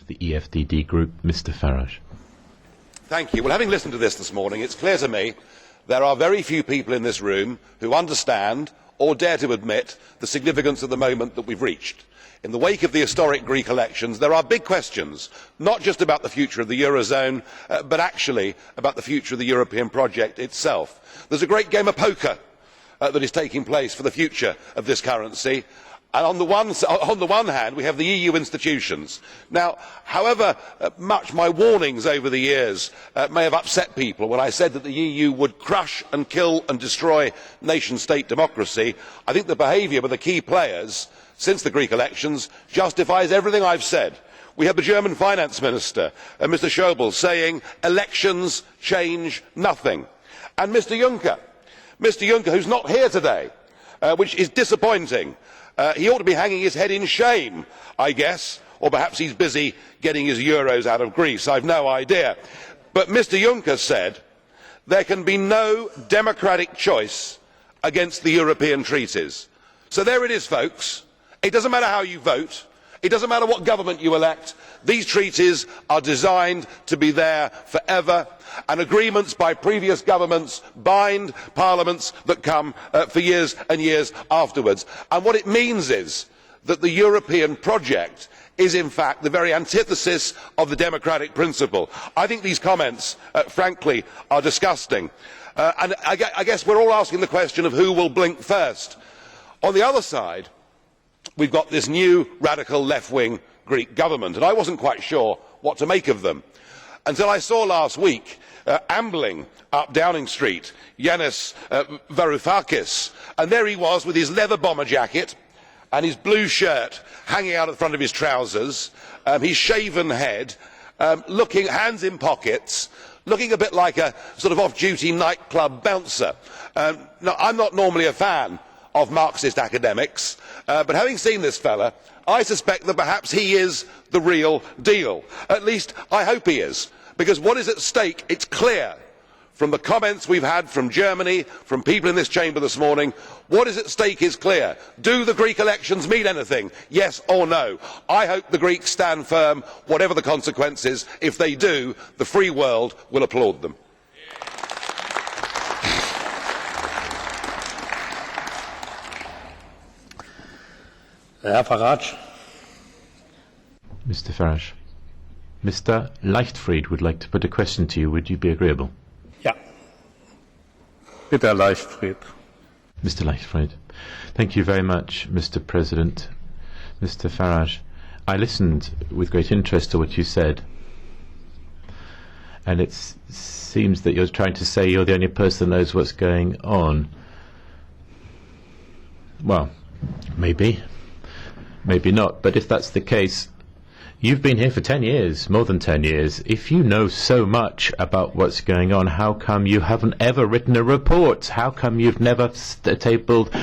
of the EFDD group, Mr Farage. Thank you. Well, having listened to this morning, it's clear to me there are very few people in this room who understand or dare to admit the significance of the moment that we've reached. In the wake of the historic Greek elections, there are big questions, not just about the future of the Eurozone, but actually about the future of the European project itself. There's a great game of poker that is taking place for the future of this currency. And on the one hand, we have the EU institutions. Now, however much my warnings over the years may have upset people when I said that the EU would crush and kill and destroy nation-state democracy, I think the behaviour of the key players since the Greek elections justifies everything I've said. We have the German finance minister, Mr Schauble, saying elections change nothing. And Mr Juncker, who's not here today, which is disappointing. He ought to be hanging his head in shame, I guess, or perhaps he's busy getting his euros out of Greece. I've no idea. But Mr Juncker said there can be no democratic choice against the European treaties. So there it is, folks. It doesn't matter how you vote. It doesn't matter what government you elect. These treaties are designed to be there forever, and agreements by previous governments bind parliaments that come for years and years afterwards. And what it means is that the European project is in fact the very antithesis of the democratic principle. I think these comments, frankly, are disgusting. And I guess we're all asking the question of who will blink first. On the other side, we've got this new radical left-wing Greek government, and I wasn't quite sure what to make of them until I saw last week ambling up Downing Street Yanis Varoufakis, and there he was with his leather bomber jacket and his blue shirt hanging out at the front of his trousers, his shaven head, looking hands in pockets, looking a bit like a sort of off-duty nightclub bouncer. Now, I'm not normally a fan of Marxist academics, but having seen this fella, I suspect that perhaps he is the real deal. At least I hope he is, because what is at stake, it's clear from the comments we've had from Germany, from people in this chamber this morning, what is at stake is clear. Do the Greek elections mean anything? Yes or no? I hope the Greeks stand firm, whatever the consequences. If they do, the free world will applaud them. Herr Farage. Mr Farage. Mr Leichtfried would like to put a question to you. Would you be agreeable? Ja. Bitte, Herr Leichtfried. Mr Leichtfried. Thank you very much, Mr President. Mr Farage, I listened with great interest to what you said, and it seems that you're trying to say you're the only person that knows what's going on. Well, maybe. Maybe not, but if that's the case, you've been here for 10 years, more than 10 years. If you know so much about what's going on, how come you haven't ever written a report? How come you've never tabled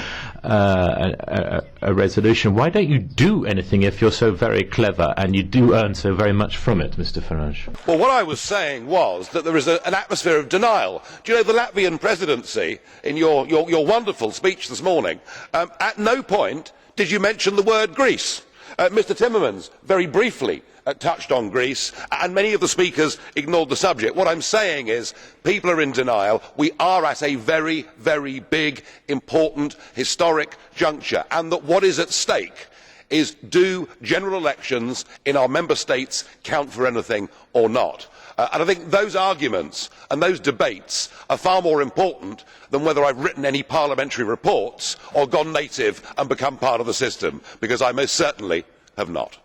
a resolution? Why don't you do anything if you're so very clever and you do earn so very much from it, Mr Farage? Well, what I was saying was that there is an atmosphere of denial. Do you know the Latvian presidency, in your wonderful speech this morning, at no point did you mention the word Greece? Mr Timmermans very briefly touched on Greece, and many of the speakers ignored the subject. What I am saying is people are in denial. We are at a very, very big, important, historic juncture, and that what is at stake is, do general elections in our member states count for anything or not? And I think those arguments and those debates are far more important than whether I've written any parliamentary reports or gone native and become part of the system, because I most certainly have not.